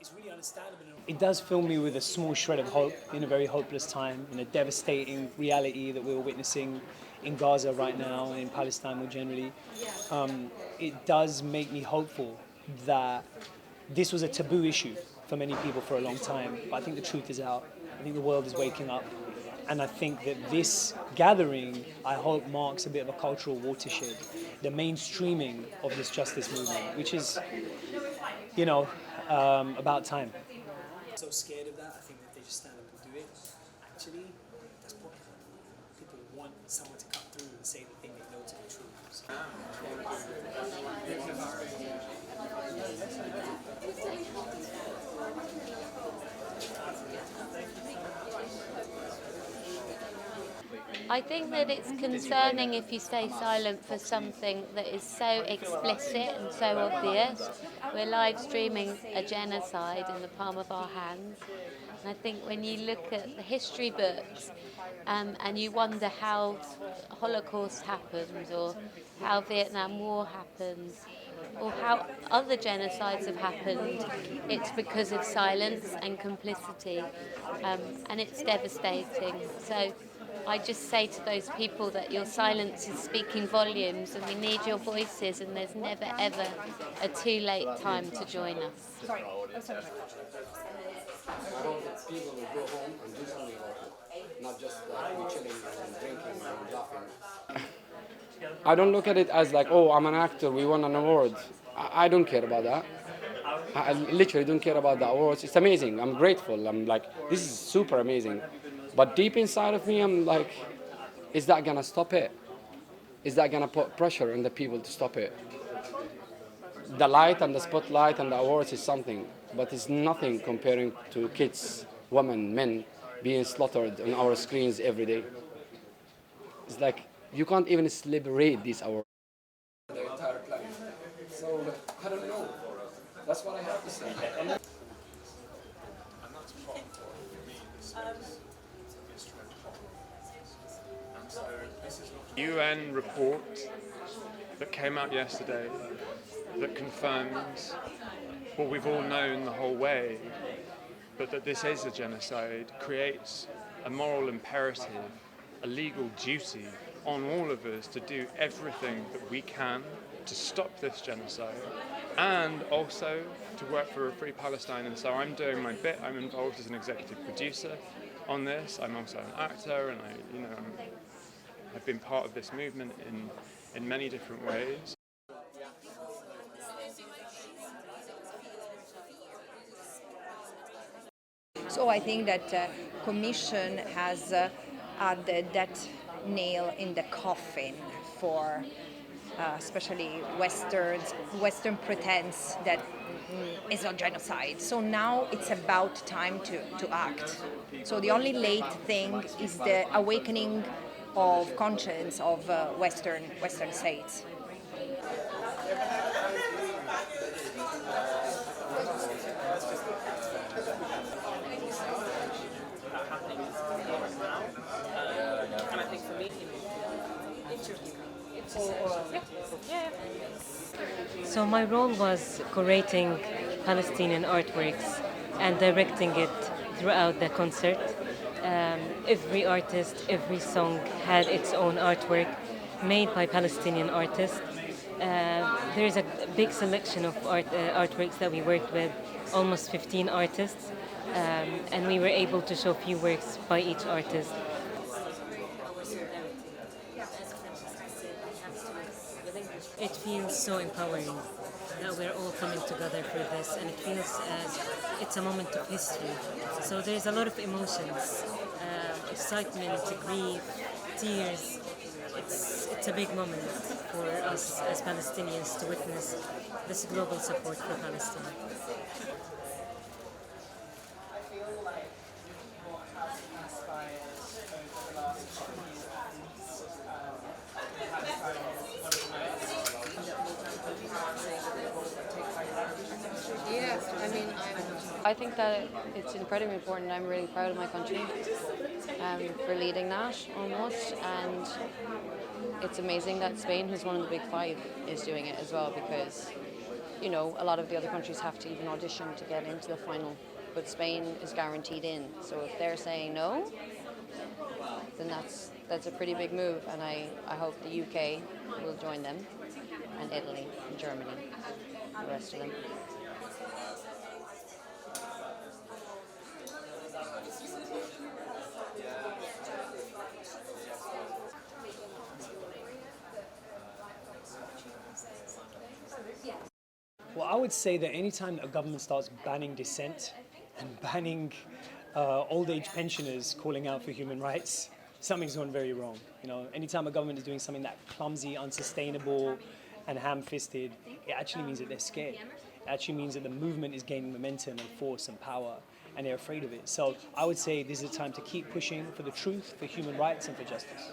It's really understandable. It does fill me with a small shred of hope in a very hopeless time, in a devastating reality that we're witnessing in Gaza right now and in Palestine more generally. It does make me hopeful that this was a taboo issue for many people for a long time, but I think the truth is out. I think the world is waking up. And I think that this gathering, I hope, marks a bit of a cultural watershed, the mainstreaming of this justice movement, which is, about time. So scared of that, I think that they just stand up and do it. Actually, that's what people want, someone to come through and say the thing they know to be true. So. I think that it's concerning if you stay silent for something that is so explicit and so obvious. We're live streaming a genocide in the palm of our hands. And I think when you look at the history books and you wonder how Holocaust happened or how Vietnam War happened or how other genocides have happened, it's because of silence and complicity, and it's devastating. So I just say to those people that your silence is speaking volumes and we need your voices, and there's never ever a too late time to join us. I hope that people will go home and do something about it, not just be chilling and drinking and laughing. I don't look at it as like, oh, I'm an actor, we won an award. I don't care about that. I literally don't care about the awards. It's amazing. I'm grateful. I'm like, this is super amazing. But deep inside of me, I'm like, is that gonna stop it? Is that gonna put pressure on the people to stop it? The light and the spotlight and the awards is something, but it's nothing comparing to kids, women, men being slaughtered on our screens every day. It's like, you can't even celebrate these awards. The entire planet. So, I don't know. That's what I have to say. UN report that came out yesterday that confirms what we've all known the whole way, but that this is a genocide, creates a moral imperative, a legal duty on all of us to do everything that we can to stop this genocide and also to work for a free Palestine. And so I'm doing my bit. I'm involved as an executive producer on this. I'm also an actor, and I've been part of this movement in many different ways. So I think that Commission has added that nail in the coffin for especially Western pretense that is not genocide. So now it's about time to act. So the only late thing is the awakening of conscience of Western states. So my role was curating Palestinian artworks and directing it throughout the concert. Every artist, every song had its own artwork made by Palestinian artists. There is a big selection of artworks that we worked with, almost 15 artists, and we were able to show few works by each artist. It feels so empowering that we're all coming together for this, and it feels as it's a moment of history. So there's a lot of emotions, excitement, grief, tears. It's a big moment for us as Palestinians to witness this global support for Palestine. I think that it's incredibly important. I'm really proud of my country for leading that almost, and it's amazing that Spain, who's one of the big five, is doing it as well, because, you know, a lot of the other countries have to even audition to get into the final, but Spain is guaranteed in. So if they're saying no, then that's a pretty big move, and I hope the UK will join them, and Italy and Germany, the rest of them. Well, I would say that anytime a government starts banning dissent and banning old age pensioners calling out for human rights, something's gone very wrong. You know, anytime a government is doing something that clumsy, unsustainable, and ham-fisted, it actually means that they're scared. It actually means that the movement is gaining momentum and force and power, and they're afraid of it. So I would say this is a time to keep pushing for the truth, for human rights, and for justice.